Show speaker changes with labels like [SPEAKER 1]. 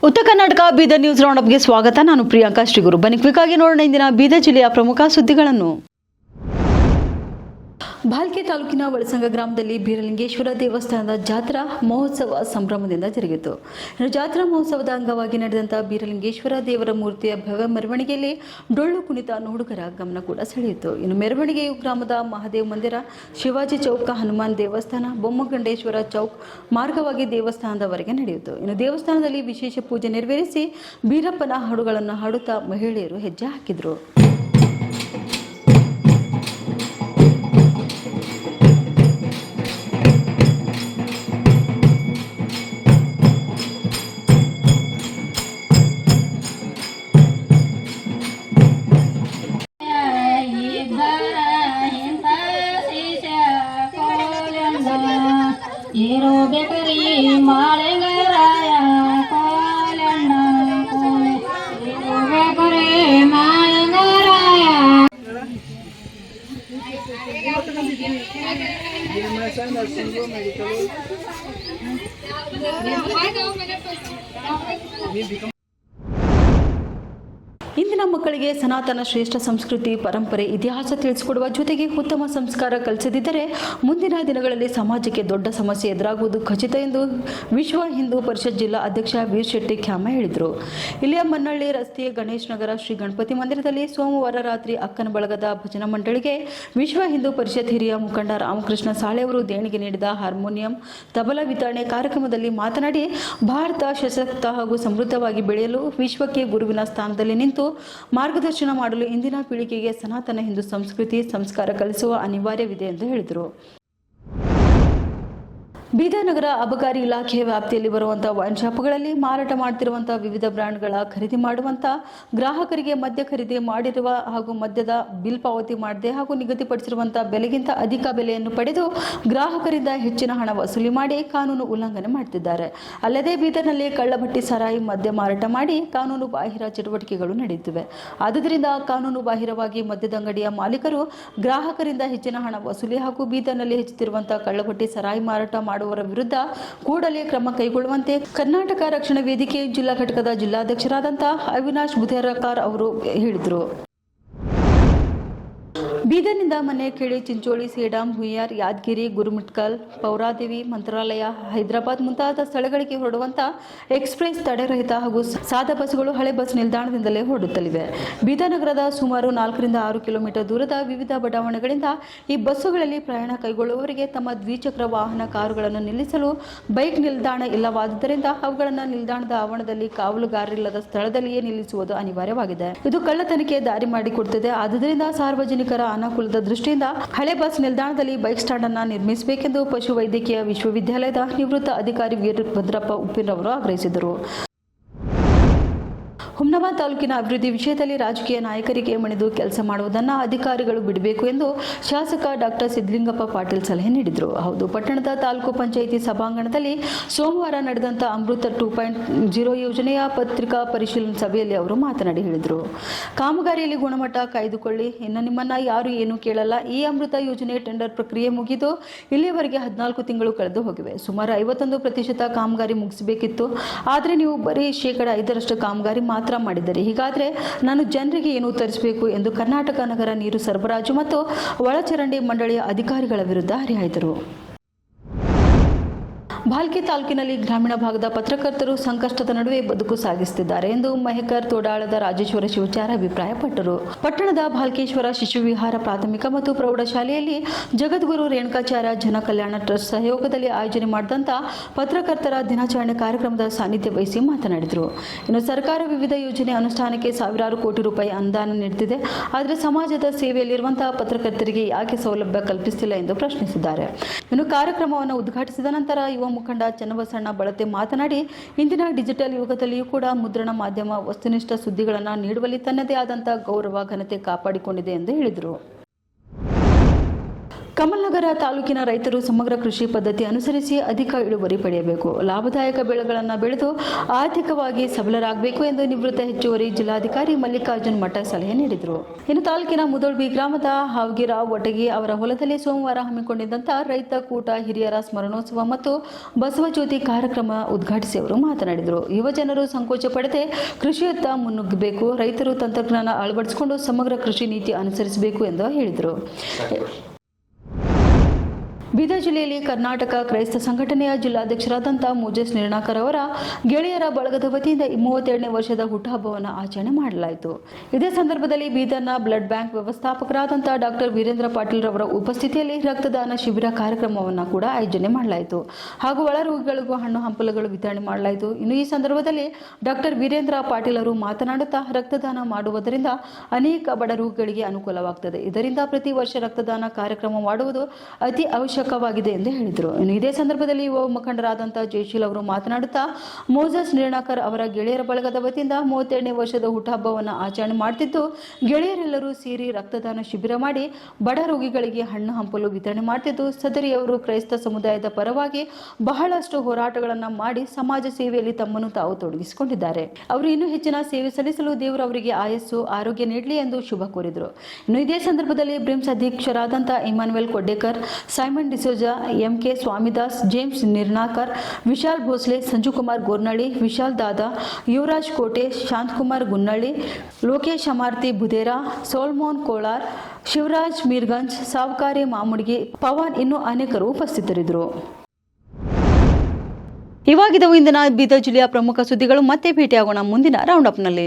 [SPEAKER 1] ಉತ್ತರ ಕರ್ನಾಟಕ ಬೀದರ್ ನ್ಯೂಸ್ ರೌಂಡಪ್ಗೆ ಸ್ವಾಗತ. ನಾನು ಪ್ರಿಯಾಂಕಾ ಶ್ರೀಗುರು. ಬನ್ನಿ ಕ್ವಿಕ್ಕಾಗಿ ನೋಡೋಣ ಇಂದಿನ ಬೀದರ್ ಜಿಲ್ಲೆಯ ಪ್ರಮುಖ ಸುದ್ದಿಗಳನ್ನು. ಭಾಲ್ಕೆ ತಾಲೂಕಿನ ಒಳಸಂಗ ಗ್ರಾಮದಲ್ಲಿ ಬೀರಲಿಂಗೇಶ್ವರ ದೇವಸ್ಥಾನದ ಜಾತ್ರಾ ಮಹೋತ್ಸವ ಸಂಭ್ರಮದಿಂದ ಜರುಗಿತು. ಜಾತ್ರಾ ಮಹೋತ್ಸವದ ಅಂಗವಾಗಿ ನಡೆದಂಥ ಬೀರಲಿಂಗೇಶ್ವರ ದೇವರ ಮೂರ್ತಿಯ ಭವ್ಯ ಮೆರವಣಿಗೆಯಲ್ಲಿ ಡೊಳ್ಳು ಕುಣಿತ ನೋಡುಗರ ಗಮನ ಕೂಡ ಸೆಳೆಯಿತು. ಇನ್ನು ಮೆರವಣಿಗೆಯು ಗ್ರಾಮದ ಮಹಾದೇವ್ ಮಂದಿರ, ಶಿವಾಜಿ ಚೌಕ, ಹನುಮಾನ್ ದೇವಸ್ಥಾನ, ಬೊಮ್ಮಗಂಡೇಶ್ವರ ಚೌಕ್ ಮಾರ್ಗವಾಗಿ ದೇವಸ್ಥಾನದವರೆಗೆ ನಡೆಯಿತು. ಇನ್ನು ದೇವಸ್ಥಾನದಲ್ಲಿ ವಿಶೇಷ ಪೂಜೆ ನೆರವೇರಿಸಿ ಬೀರಪ್ಪನ ಹಾಡುಗಳನ್ನು ಹಾಡುತ್ತಾ ಮಹಿಳೆಯರು ಹೆಜ್ಜೆ ಹಾಕಿದರು.
[SPEAKER 2] ಬೇಕರಿ ಮಾಳೆಂಗರಾಯ ಕೋಲಣ್ಣ ಬೇಕರಿ ಮಾಳೆಂಗರಾಯ.
[SPEAKER 1] ಇಂದಿನ ಮಕ್ಕಳಿಗೆ ಸನಾತನ ಶ್ರೇಷ್ಠ ಸಂಸ್ಕೃತಿ, ಪರಂಪರೆ, ಇತಿಹಾಸ ತಿಳಿಸಿಕೊಡುವ ಜೊತೆಗೆ ಉತ್ತಮ ಸಂಸ್ಕಾರ ಕಲಿಸದಿದ್ದರೆ ಮುಂದಿನ ದಿನಗಳಲ್ಲಿ ಸಮಾಜಕ್ಕೆ ದೊಡ್ಡ ಸಮಸ್ಯೆ ಎದುರಾಗುವುದು ಖಚಿತ ಎಂದು ವಿಶ್ವ ಹಿಂದೂ ಪರಿಷತ್ ಜಿಲ್ಲಾ ಅಧ್ಯಕ್ಷ ವೀರ್ ಶೆಟ್ಟಿ ಖ್ಯಾಮ ಹೇಳಿದರು. ಇಲ್ಲಿಯ ಮನ್ನಳ್ಳಿ ರಸ್ತೆಯ ಗಣೇಶ್ ನಗರ ಶ್ರೀ ಗಣಪತಿ ಮಂದಿರದಲ್ಲಿ ಸೋಮವಾರ ರಾತ್ರಿ ಅಕ್ಕನ ಬಳಗದ ಭಜನಾ ಮಂಡಳಿಗೆ ವಿಶ್ವ ಹಿಂದೂ ಪರಿಷತ್ ಹಿರಿಯ ಮುಖಂಡ ರಾಮಕೃಷ್ಣ ಸಾಳೆ ಅವರು ದೇಣಿಗೆ ನೀಡಿದ ಹಾರ್ಮೋನಿಯಂ, ತಬಲಾ ವಿತರಣೆ ಕಾರ್ಯಕ್ರಮದಲ್ಲಿ ಮಾತನಾಡಿ, ಭಾರತ ಸಶಕ್ತ ಹಾಗೂ ಸಮೃದ್ಧವಾಗಿ ಬೆಳೆಯಲು ವಿಶ್ವಕ್ಕೆ ಗುರುವಿನ ಸ್ಥಾನದಲ್ಲಿ ನಿಂತು ಮಾರ್ಗದರ್ಶನ ಮಾಡಲು ಇಂದಿನ ಪೀಳಿಗೆಗೆ ಸನಾತನ ಹಿಂದೂ ಸಂಸ್ಕೃತಿ, ಸಂಸ್ಕಾರ ಕಲಿಸುವ ಅನಿವಾರ್ಯವಿದೆ ಎಂದು ಹೇಳಿದರು. ಬೀದರ್ ನಗರ ಅಬಕಾರಿ ಇಲಾಖೆಯ ವ್ಯಾಪ್ತಿಯಲ್ಲಿ ಬರುವಂತಹ ವೈನ್ ಶಾಪ್ಗಳಲ್ಲಿ ಮಾರಾಟ ಮಾಡುತ್ತಿರುವಂತಹ ವಿವಿಧ ಬ್ರ್ಯಾಂಡ್ಗಳ ಖರೀದಿ ಮಾಡುವಂಥ ಗ್ರಾಹಕರಿಗೆ ಮದ್ಯ ಖರೀದಿ ಮಾಡಿರುವ ಹಾಗೂ ಮದ್ಯದ ಬಿಲ್ ಪಾವತಿ ಮಾಡದೆ ಹಾಗೂ ನಿಗದಿಪಡಿಸಿರುವಂತಹ ಬೆಲೆಗಿಂತ ಅಧಿಕ ಬೆಲೆಯನ್ನು ಪಡೆದು ಗ್ರಾಹಕರಿಂದ ಹೆಚ್ಚಿನ ಹಣ ವಸೂಲಿ ಮಾಡಿ ಕಾನೂನು ಉಲ್ಲಂಘನೆ ಮಾಡುತ್ತಿದ್ದಾರೆ. ಅಲ್ಲದೆ ಬೀದರ್ನಲ್ಲಿ ಕಳ್ಳಭಟ್ಟಿ ಸಾರಾಯಿ ಮದ್ಯ ಮಾರಾಟ ಮಾಡಿ ಕಾನೂನು ಬಾಹಿರ ಚಟುವಟಿಕೆಗಳು ನಡೆಯುತ್ತಿವೆ. ಆದುದರಿಂದ ಕಾನೂನು ಬಾಹಿರವಾಗಿ ಮದ್ಯದ ಅಂಗಡಿಯ ಮಾಲೀಕರು ಗ್ರಾಹಕರಿಂದ ಹೆಚ್ಚಿನ ಹಣ ವಸೂಲಿ ಹಾಗೂ ಬೀದರ್ನಲ್ಲಿ ಹೆಚ್ಚುತ್ತಿರುವಂತಹ ಕಳ್ಳಭಟ್ಟಿ ಸಾರಾಯಿ ಮಾರಾಟ ಮಾಡುವವರ ವಿರುದ್ಧ ಕೂಡಲೇ ಕ್ರಮ ಕೈಗೊಳ್ಳುವಂತೆ ಕರ್ನಾಟಕ ರಕ್ಷಣಾ ವೇದಿಕೆ ಜಿಲ್ಲಾ ಘಟಕದ ಜಿಲ್ಲಾಧ್ಯಕ್ಷರಾದಂತಹ ಅವಿನಾಶ್ ಬುಧೇರಕಾರ್ ಅವರು ಹೇಳಿದರು. ಬೀದರ್ನಿಂದ ಮನೆಕೆಳಿ, ಚಿಂಚೋಳಿ, ಸೇಡಂ, ಹುಯ್ಯಾರ್, ಯಾದಗಿರಿ, ಗುರುಮಿಟ್ಕಲ್, ಪೌರಾದೇವಿ, ಮಂತ್ರಾಲಯ, ಹೈದರಾಬಾದ್ ಮುಂತಾದ ಸ್ಥಳಗಳಿಗೆ ಹೊರಡುವಂಥ ಎಕ್ಸ್ಪ್ರೆಸ್ ತಡೆರಹಿತ ಹಾಗೂ ಸಾದಾ ಬಸ್ಸುಗಳು ಹಳೆ ಬಸ್ ನಿಲ್ದಾಣದಿಂದಲೇ ಹೊರಡುತ್ತಲಿವೆ. ಬೀದರ್ ನಗರದ ಸುಮಾರು 4 ರಿಂದ 6 ಕಿಲೋಮೀಟರ್ ದೂರದ ವಿವಿಧ ಬಡಾವಣೆಗಳಿಂದ ಈ ಬಸ್ಸುಗಳಲ್ಲಿ ಪ್ರಯಾಣ ಕೈಗೊಳ್ಳುವವರಿಗೆ ತಮ್ಮ ದ್ವಿಚಕ್ರ ವಾಹನ ಕಾರುಗಳನ್ನು ನಿಲ್ಲಿಸಲು ಬೈಕ್ ನಿಲ್ದಾಣ ಇಲ್ಲವಾದ್ದರಿಂದ ಅವುಗಳನ್ನು ನಿಲ್ದಾಣದ ಆವರಣದಲ್ಲಿ ಕಾವಲುಗಾರರಿಲ್ಲದ ಸ್ಥಳದಲ್ಲಿಯೇ ನಿಲ್ಲಿಸುವುದು ಅನಿವಾರ್ಯವಾಗಿದೆ. ಇದು ಕಳ್ಳತನಕ್ಕೆ ದಾರಿ ಮಾಡಿಕೊಡುತ್ತದೆ. ಆದ್ದರಿಂದ ಸಾರ್ವಜನಿಕರ ಅನುಕೂಲದ ದೃಷ್ಟಿಯಿಂದ ಹಳೆ ಬಸ್ ನಿಲ್ದಾಣದಲ್ಲಿ ಬೈಕ್ ಸ್ಟ್ಯಾಂಡ್ ಅನ್ನು ನಿರ್ಮಿಸಬೇಕೆಂದು ಪಶುವೈದ್ಯಕೀಯ ವಿಶ್ವವಿದ್ಯಾಲಯದ ನಿವೃತ್ತ ಅಧಿಕಾರಿ ವೀರಭದ್ರಪ್ಪ ಉಪ್ಪಿನವರು ಆಗ್ರಹಿಸಿದರು. ಹುಮ್ನಾಬಾದ್ ತಾಲೂಕಿನ ಅಭಿವೃದ್ಧಿ ವಿಷಯದಲ್ಲಿ ರಾಜಕೀಯ ನಾಯಕರಿಗೆ ಮಣಿದು ಕೆಲಸ ಮಾಡುವುದನ್ನು ಅಧಿಕಾರಿಗಳು ಬಿಡಬೇಕು ಎಂದು ಶಾಸಕ ಡಾಕ್ಟರ್ ಸಿದ್ದಲಿಂಗಪ್ಪ ಪಾಟೀಲ್ ಸಲಹೆ ನೀಡಿದರು. ಹೌದು, ಪಟ್ಟಣದ ತಾಲೂಕು ಪಂಚಾಯಿತಿ ಸಭಾಂಗಣದಲ್ಲಿ ಸೋಮವಾರ ನಡೆದಂಥ ಅಮೃತ 2.0 ಯೋಜನೆಯ ಪತ್ರಿಕಾ ಪರಿಶೀಲನಾ ಸಭೆಯಲ್ಲಿ ಅವರು ಮಾತನಾಡಿ ಹೇಳಿದರು. ಕಾಮಗಾರಿಯಲ್ಲಿ ಗುಣಮಟ್ಟ ಕಾಯ್ದುಕೊಳ್ಳಿ, ಇನ್ನು ನಿಮ್ಮನ್ನ ಯಾರು ಏನೂ ಕೇಳಲ್ಲ. ಈ ಅಮೃತ ಯೋಜನೆ ಟೆಂಡರ್ ಪ್ರಕ್ರಿಯೆ ಮುಗಿದು ಇಲ್ಲಿಯವರೆಗೆ 14 ತಿಂಗಳು ಕಳೆದು ಹೋಗಿವೆ. ಸುಮಾರು 51% ಕಾಮಗಾರಿ ಮುಗಿಸಬೇಕಿತ್ತು. ಆದರೆ ನೀವು ಬರೀ 5% ಕಾಮಗಾರಿ ಮಾತ್ರ ಮಾಡಿದ್ದಾರೆ. ಹೀಗಾದರೆ ನಾನು ಜನರಿಗೆ ಏನು ಉತ್ತರಿಸಬೇಕು ಎಂದು ಕರ್ನಾಟಕ ನಗರ ನೀರು ಸರಬರಾಜು ಮತ್ತು ಒಳಚರಂಡಿ ಮಂಡಳಿಯ ಅಧಿಕಾರಿಗಳ ವಿರುದ್ಧ ಹರಿಹಾಯ್ದರು. ಭಾಲ್ಕೆ ತಾಲೂಕಿನಲ್ಲಿ ಗ್ರಾಮೀಣ ಭಾಗದ ಪತ್ರಕರ್ತರು ಸಂಕಷ್ಟದ ನಡುವೆ ಬದುಕು ಸಾಗಿಸುತ್ತಿದ್ದಾರೆ ಎಂದು ಮಹೇಕರ್ ತೋಡಾಳದ ರಾಜೇಶ್ವರ ಶಿವಚಾರ ಅಭಿಪ್ರಾಯಪಟ್ಟರು. ಪಟ್ಟಣದ ಭಾಲ್ಕೇಶ್ವರ ಶಿಶು ವಿಹಾರ ಪ್ರಾಥಮಿಕ ಮತ್ತು ಪ್ರೌಢಶಾಲೆಯಲ್ಲಿ ಜಗದ್ಗುರು ರೇಣುಕಾಚಾರ್ಯ ಜನ ಕಲ್ಯಾಣ ಟ್ರಸ್ಟ್ ಸಹಯೋಗದಲ್ಲಿ ಆಯೋಜನೆ ಮಾಡಿದಂಥ ಪತ್ರಕರ್ತರ ದಿನಾಚರಣೆ ಕಾರ್ಯಕ್ರಮದ ಸಾನ್ನಿಧ್ಯ ವಹಿಸಿ ಮಾತನಾಡಿದರು. ಇನ್ನು ಸರ್ಕಾರ ವಿವಿಧ ಯೋಜನೆ ಅನುಷ್ಠಾನಕ್ಕೆ ಸಾವಿರಾರು ಕೋಟಿ ರೂಪಾಯಿ ಅನುದಾನ ನೀಡುತ್ತಿದೆ. ಆದರೆ ಸಮಾಜದ ಸೇವೆಯಲ್ಲಿರುವಂತಹ ಪತ್ರಕರ್ತರಿಗೆ ಯಾಕೆ ಸೌಲಭ್ಯ ಕಲ್ಪಿಸುತ್ತಿಲ್ಲ ಎಂದು ಪ್ರಶ್ನಿಸಿದ್ದಾರೆ. ಇನ್ನು ಕಾರ್ಯಕ್ರಮವನ್ನು ಉದ್ಘಾಟಿಸಿದ ನಂತರ ಯುವ ಮುಖಂಡ ಚನ್ನಬಸಣ್ಣ ಬಳತೆ ಮಾತನಾಡಿ, ಇಂದಿನ ಡಿಜಿಟಲ್ ಯುಗದಲ್ಲಿಯೂ ಕೂಡ ಮುದ್ರಣ ಮಾಧ್ಯಮ ವಸ್ತುನಿಷ್ಠ ಸುದ್ದಿಗಳನ್ನು ನೀಡುವಲ್ಲಿ ತನ್ನದೇ ಆದಂಥ ಗೌರವ, ಘನತೆ ಕಾಪಾಡಿಕೊಂಡಿದೆ ಎಂದು ಹೇಳಿದರು. ಕಮಲನಗರ ತಾಲೂಕಿನ ರೈತರು ಸಮಗ್ರ ಕೃಷಿ ಪದ್ಧತಿ ಅನುಸರಿಸಿ ಅಧಿಕ ಇಳುವರಿ ಪಡೆಯಬೇಕು, ಲಾಭದಾಯಕ ಬೆಳೆಗಳನ್ನು ಬೆಳೆದು ಆರ್ಥಿಕವಾಗಿ ಸಬಲರಾಗಬೇಕು ಎಂದು ನಿವೃತ್ತ ಹೆಚ್ಚುವರಿ ಜಿಲ್ಲಾಧಿಕಾರಿ ಮಲ್ಲಿಕಾರ್ಜುನ್ ಮಠ ಸಲಹೆ ನೀಡಿದರು. ಇನ್ನು ತಾಲೂಕಿನ ಮುದೋಳ್ಬಿ ಗ್ರಾಮದ ಹಾವಗಿರ ಒಟಗಿ ಅವರ ಹೊಲದಲ್ಲಿ ಸೋಮವಾರ ಹಮ್ಮಿಕೊಂಡಿದ್ದಂಥ ರೈತ ಕೂಟ ಹಿರಿಯರ ಸ್ಮರಣೋತ್ಸವ ಮತ್ತು ಬಸವಜ್ಯೋತಿ ಕಾರ್ಯಕ್ರಮ ಉದ್ಘಾಟಿಸಿ ಅವರು ಮಾತನಾಡಿದರು. ಯುವ ಜನರು ಸಂಕೋಚ ಪಡದೆ ಕೃಷಿಯತ್ತ ಮುನ್ನುಗ್ಗಬೇಕು, ರೈತರು ತಂತ್ರಜ್ಞಾನ ಅಳವಡಿಸಿಕೊಂಡು ಸಮಗ್ರ ಕೃಷಿ ನೀತಿ ಅನುಸರಿಸಬೇಕು ಎಂದು ಹೇಳಿದರು. ಬೀದರ್ ಜಿಲ್ಲೆಯಲ್ಲಿ ಕರ್ನಾಟಕ ಕ್ರೈಸ್ತ ಸಂಘಟನೆಯ ಜಿಲ್ಲಾಧ್ಯಕ್ಷರಾದಂಥ ಮೋಜೆಸ್ ನಿರ್ಣಾಕರ್ ಅವರ ಗೆಳೆಯರ ಬಳಗದ ವತಿಯಿಂದ 32ನೇ ವರ್ಷದ ಹುಟ್ಟುಹಬ್ಬವನ್ನು ಆಚರಣೆ ಮಾಡಲಾಯಿತು. ಇದೇ ಸಂದರ್ಭದಲ್ಲಿ ಬೀದರ್ನ ಬ್ಲಡ್ ಬ್ಯಾಂಕ್ ವ್ಯವಸ್ಥಾಪಕರಾದಂಥ ಡಾಕ್ಟರ್ ವೀರೇಂದ್ರ ಪಾಟೀಲ್ ರವರ ಉಪಸ್ಥಿತಿಯಲ್ಲಿ ರಕ್ತದಾನ ಶಿಬಿರ ಕಾರ್ಯಕ್ರಮವನ್ನು ಕೂಡ ಆಯೋಜನೆ ಮಾಡಲಾಯಿತು ಹಾಗೂ ಒಳ ರೋಗಿಗಳಿಗೂ ಹಣ್ಣು ಹಂಪಲುಗಳು ವಿತರಣೆ ಮಾಡಲಾಯಿತು. ಇನ್ನು ಈ ಸಂದರ್ಭದಲ್ಲಿ ಡಾಕ್ಟರ್ ವೀರೇಂದ್ರ ಪಾಟೀಲ್ ಅವರು ಮಾತನಾಡುತ್ತಾ ರಕ್ತದಾನ ಮಾಡುವುದರಿಂದ ಅನೇಕ ಬಡ ರೋಗಿಗಳಿಗೆ ಅನುಕೂಲವಾಗುತ್ತದೆ. ಇದರಿಂದ ಪ್ರತಿ ವರ್ಷ ರಕ್ತದಾನ ಕಾರ್ಯಕ್ರಮ ಮಾಡುವುದು ಅತಿ ಅವಶ್ಯಕವಾಗಿದೆ ಎಂದು ಹೇಳಿದರು. ಇನ್ನು ಇದೇ ಸಂದರ್ಭದಲ್ಲಿ ಯುವ ಮುಖಂಡರಾದಂಥ ಜಯಶೀಲ್ ಅವರು ಮಾತನಾಡುತ್ತಾ ಮೋಜಸ್ ನಿರ್ಣಾಕರ್ ಅವರ ಗೆಳೆಯರ ಬಳಗದ ವತಿಯಿಂದ 32ನೇ ವರ್ಷದ ಹುಟ್ಟುಹಬ್ಬವನ್ನು ಆಚರಣೆ ಮಾಡುತ್ತಿದ್ದು, ಗೆಳೆಯರೆಲ್ಲರೂ ಸೇರಿ ರಕ್ತದಾನ ಶಿಬಿರ ಮಾಡಿ ಬಡ ರೋಗಿಗಳಿಗೆ ಹಣ್ಣು ಹಂಪಲು ವಿತರಣೆ ಮಾಡುತ್ತಿದ್ದು, ಸದರಿಯವರು ಕ್ರೈಸ್ತ ಸಮುದಾಯದ ಪರವಾಗಿ ಬಹಳಷ್ಟು ಹೋರಾಟಗಳನ್ನು ಮಾಡಿ ಸಮಾಜ ಸೇವೆಯಲ್ಲಿ ತಮ್ಮನ್ನು ತಾವು ತೊಡಗಿಸಿಕೊಂಡಿದ್ದಾರೆ. ಅವರು ಇನ್ನೂ ಹೆಚ್ಚಿನ ಸೇವೆ ಸಲ್ಲಿಸಲು ದೇವರು ಅವರಿಗೆ ಆಯಸ್ಸು ಆರೋಗ್ಯ ನೀಡಲಿ ಎಂದು ಶುಭ ಕೋರಿದರು. ಇನ್ನು ಇದೇ ಸಂದರ್ಭದಲ್ಲಿ ಬ್ರಿಮ್ಸ್ ಅಧ್ಯಕ್ಷರಾದಂಥ ಇಮಾನ್ಯುಯಲ್ ಕೊಡ್ಡೇಕರ್, ಸೈಮನ್ ಡಿಸೋಜಾ, ಎಂಕೆ ಸ್ವಾಮಿದಾಸ್, ಜೇಮ್ಸ್ ನಿರ್ನಾಕರ್, ವಿಶಾಲ್ ಭೋಸ್ಲೆ, ಸಂಜುಕುಮಾರ್ ಗೋರ್ನಳ್ಳಿ, ವಿಶಾಲ್ ದಾದಾ, ಯುವರಾಜ್ ಕೋಟೆ, ಶಾಂತಕುಮಾರ್ ಗುನ್ನಳ್ಳಿ, ಲೋಕೇಶ್ ಅಮಾರ್ತಿ ಬುದೇರಾ, ಸೋಲ್ಮೋನ್ ಕೋಲಾರ್, ಶಿವರಾಜ್ ಮೀರ್ಗಂಜ್, ಸಾವುಕಾರಿ ಮಾಮುಡ್ಗಿ, ಪವನ್ ಇನ್ನೂ ಅನೇಕರು ಉಪಸ್ಥಿತರಿದ್ದರು. ಇವಾಗಿದ್ದವು ಇಂದಿನ ಬೀದರ್ ಜಿಲ್ಲೆಯ ಪ್ರಮುಖ ಸುದ್ದಿಗಳು. ಮತ್ತೆ ಭೇಟಿಯಾಗೋಣ ಮುಂದಿನ ರೌಂಡ್ ಅಪ್ನಲ್ಲಿ.